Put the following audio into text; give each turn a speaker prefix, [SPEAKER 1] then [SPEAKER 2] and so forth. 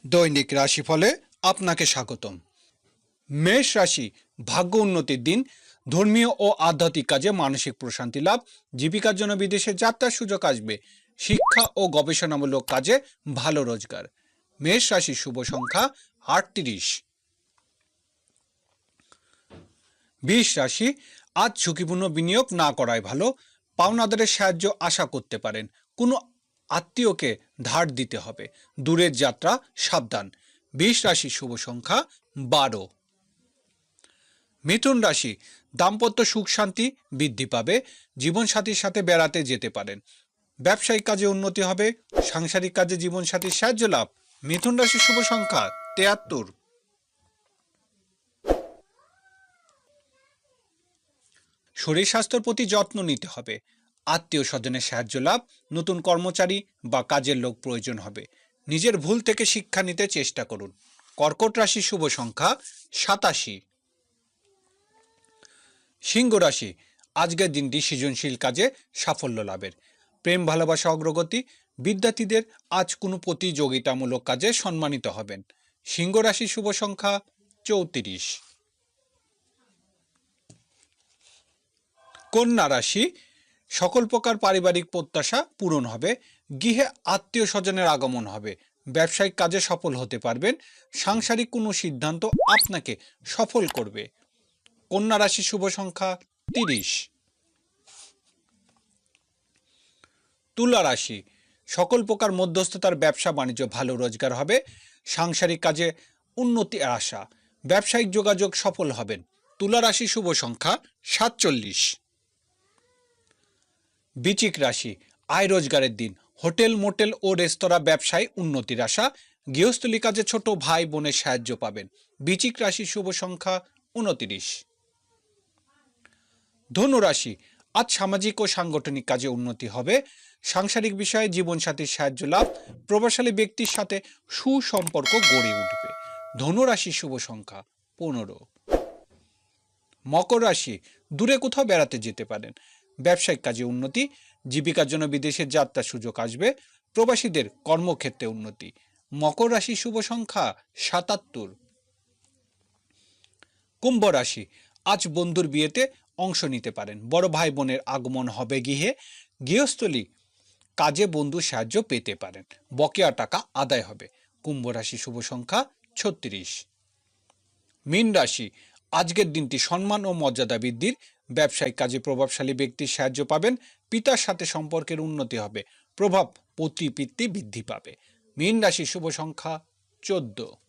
[SPEAKER 1] দৈনিক রাশিফলে আপনাকে স্বাগতম। মেষ রাশি, ভাগ্য উন্নতির দিন। ধর্মীয় ও আধ্যাত্মিক কাজে মানসিক প্রশান্তি লাভ। জীবিকার জন্য বিদেশে যাত্রার সুযোগ আসবে। শিক্ষা ও গবেষণামূলক কাজে ভালো রোজগার। মেষ রাশির শুভ সংখ্যা 38। বৃষ রাশি, আজ ঝুঁকিপূর্ণ বিনিয়োগ না করাই ভালো। পাওনাদারের সাহায্য আশা করতে পারেন। কোনো আত্মীয়কে ধার দিতে হবে। দূরের যাত্রা সাবধান। বৃষ রাশির শুভ সংখ্যা 12। মিথুন রাশি, দাম্পত্য সুখ শান্তি বৃদ্ধি পাবে। জীবনসাথীর সাথে বেড়াতে যেতে পারেন। ব্যবসায়িক কাজে উন্নতি হবে। সাংসারিক কাজে জীবনসাথীর সাহায্য লাভ। মিথুন রাশির শুভ সংখ্যা 73। শরীর স্বাস্থ্যের প্রতি যত্ন নিতে হবে। আত্মীয় স্বজনের সাহায্য লাভ। নতুন কর্মচারী বা কাজের লোক প্রয়োজন হবে। নিজের ভুল থেকে শিক্ষা নিতে চেষ্টা করুন। কর্কট রাশির শুভ সংখ্যা 87। সিংহ রাশি, আজকের দিনটি সৃজনশীল কাজে সাফল্য লাভের। প্রেম ভালোবাসা অগ্রগতি। বিদ্যার্থীদের আজ কোনো প্রতিযোগিতামূলক কাজে সম্মানিত হবেন। সিংহ রাশির শুভ সংখ্যা 34। কন্যা রাশি, সকল প্রকার পারিবারিক প্রত্যাশা পূরণ হবে। গৃহে আত্মীয় স্বজনের আগমন হবে। ব্যবসায়িক কাজে সফল হতে পারবেন। সাংসারিক কোনো সিদ্ধান্ত আপনাকে সফল করবে। কন্যা রাশির শুভ সংখ্যা 30। তুলা রাশি, সকল প্রকার মধ্যস্থতার ব্যবসা বাণিজ্য ভালো রোজগার হবে। সাংসারিক কাজে উন্নতির আশা। ব্যবসায়িক যোগাযোগ সফল হবেন। তুলা রাশির শুভ সংখ্যা 47। বৃশ্চিক রাশি, আয় রোজগারের দিন। হোটেল মোটেল ও রেস্তোরাঁ ব্যবসায় উন্নতির আশা। গৃহস্থলী কাজে ছোট ভাই বোনের সাহায্য পাবেন। বৃশ্চিক রাশির শুভ সংখ্যা 29। ধনু রাশি, আজ সামাজিক ও সাংগঠনিক কাজে উন্নতি হবে। সাংসারিক বিষয়ে জীবনসাথীর সাহায্য লাভ। প্রভাবশালী ব্যক্তির সাথে সুসম্পর্ক গড়ে উঠবে। ধনু রাশির শুভ সংখ্যা 15। মকর রাশি, দূরে কোথাও বেড়াতে যেতে পারেন। ব্যবসায়িক কাজে উন্নতি। জীবিকার জন্য বিদেশের যাত্রার সুযোগ আসবে। প্রবাসীদের কর্মক্ষেত্রে উন্নতি। মকর রাশির শুভ সংখ্যা 77। কুম্ভ রাশি, আজ বন্ধুর বিয়েতে অংশ নিতে পারেন। বড় ভাই বোনের আগমন হবে গৃহে। গৃহস্থলী কাজে বন্ধুর সাহায্য পেতে পারেন। বকেয়া টাকা আদায় হবে। কুম্ভ রাশি শুভ সংখ্যা 36। মীন রাশি, আজকের দিনটি সম্মান ও মর্যাদা বৃদ্ধির। ব্যবসায়িক কাজে প্রভাবশালী ব্যক্তির সাহায্য পাবেন। পিতার সাথে সম্পর্কের উন্নতি হবে। প্রভাব প্রতিপত্তি বৃদ্ধি পাবে। মীন রাশি শুভ সংখ্যা 14।